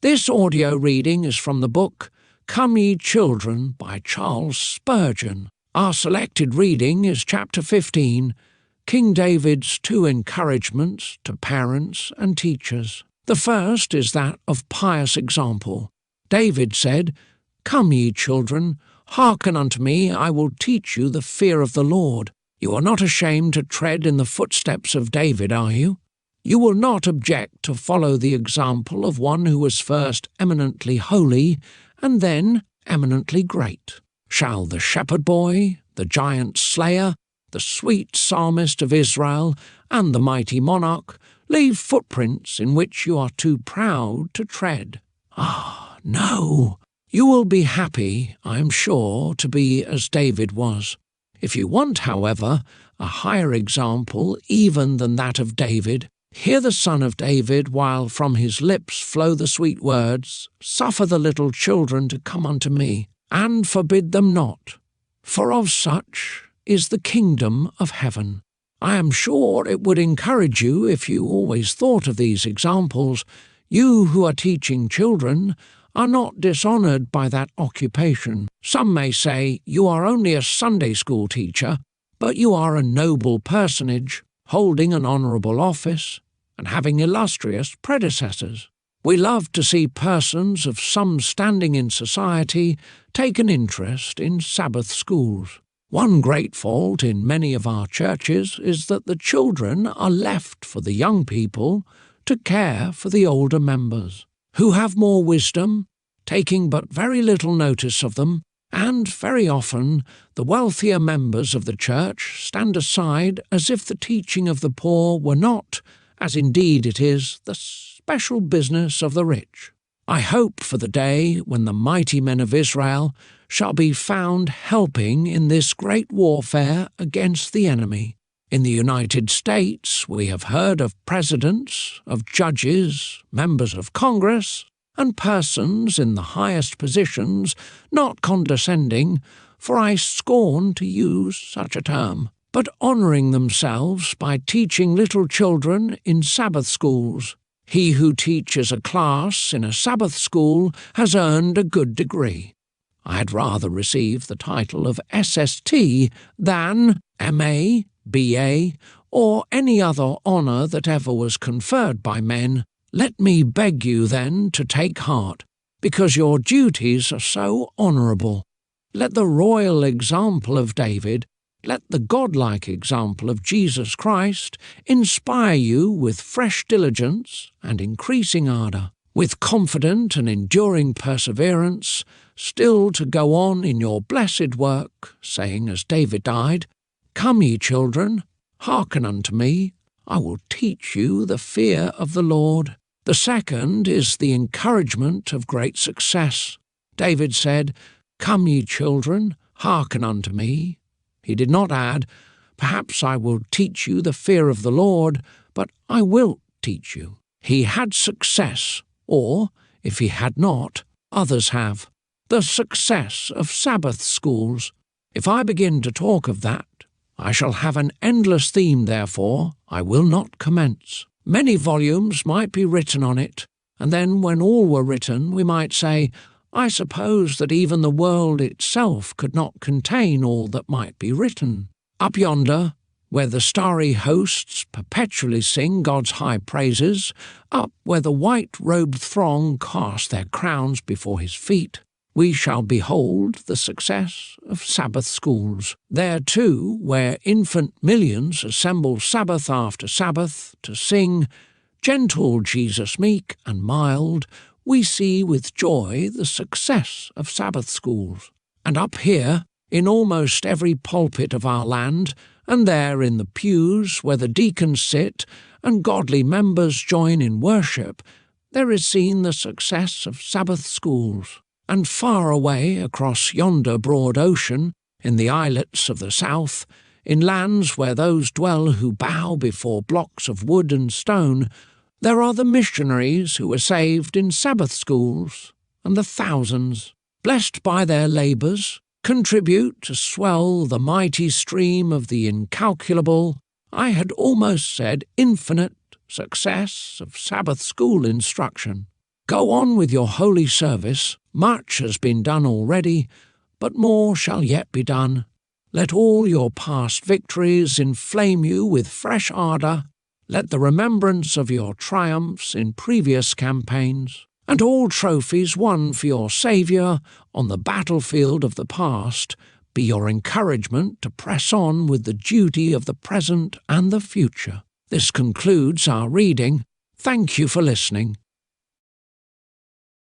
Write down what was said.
This audio reading is from the book Come Ye Children by Charles Spurgeon. Our selected reading is chapter 15, King David's two encouragements to parents and teachers. The first is that of pious example. David said, "Come ye children, hearken unto me, I will teach you the fear of the Lord." You are not ashamed to tread in the footsteps of David, are you? You will not object to follow the example of one who was first eminently holy and then eminently great. Shall the shepherd boy, the giant slayer, the sweet psalmist of Israel, and the mighty monarch leave footprints in which you are too proud to tread? Ah, no! You will be happy, I am sure, to be as David was. If you want, however, a higher example even than that of David, hear the Son of David while from his lips flow the sweet words, "Suffer the little children to come unto me, and forbid them not, for of such is the kingdom of heaven." I am sure it would encourage you if you always thought of these examples. You who are teaching children are not dishonoured by that occupation. Some may say you are only a Sunday school teacher, but you are a noble personage, holding an honourable office, and having illustrious predecessors. We love to see persons of some standing in society take an interest in Sabbath schools. One great fault in many of our churches is that the children are left for the young people to care for the older members, who have more wisdom, taking but very little notice of them, and very often the wealthier members of the church stand aside as if the teaching of the poor were not, as indeed it is, the special business of the rich. I hope for the day when the mighty men of Israel shall be found helping in this great warfare against the enemy. In the United States we have heard of presidents, of judges, members of Congress, and persons in the highest positions not condescending, for I scorn to use such a term, but honouring themselves by teaching little children in Sabbath schools. He who teaches a class in a Sabbath school has earned a good degree. I had rather receive the title of SST than MA, BA, or any other honour that ever was conferred by men. Let me beg you, then, to take heart, because your duties are so honourable. Let the royal example of David, let the godlike example of Jesus Christ inspire you with fresh diligence and increasing ardour, with confident and enduring perseverance, still to go on in your blessed work, saying as David died, "Come ye children, hearken unto me, I will teach you the fear of the Lord." The second is the encouragement of great success. David said, "Come ye children, hearken unto me." He did not add, "Perhaps I will teach you the fear of the Lord," but "I will teach you." He had success, or, if he had not, others have. The success of Sabbath schools. If I begin to talk of that, I shall have an endless theme, therefore I will not commence. Many volumes might be written on it, and then when all were written we might say, I suppose that even the world itself could not contain all that might be written. Up yonder, where the starry hosts perpetually sing God's high praises, up where the white-robed throng cast their crowns before his feet, we shall behold the success of Sabbath schools. There, too, where infant millions assemble Sabbath after Sabbath to sing, "Gentle Jesus meek and mild," we see with joy the success of Sabbath schools. And up here, in almost every pulpit of our land, and there in the pews where the deacons sit and godly members join in worship, there is seen the success of Sabbath schools. And far away across yonder broad ocean, in the islets of the south, in lands where those dwell who bow before blocks of wood and stone, there are the missionaries who were saved in Sabbath schools, and the thousands, blessed by their labours, contribute to swell the mighty stream of the incalculable, I had almost said infinite, success of Sabbath school instruction. Go on with your holy service. Much has been done already, but more shall yet be done. Let all your past victories inflame you with fresh ardour. Let the remembrance of your triumphs in previous campaigns, and all trophies won for your Saviour on the battlefield of the past, be your encouragement to press on with the duty of the present and the future. This concludes our reading. Thank you for listening.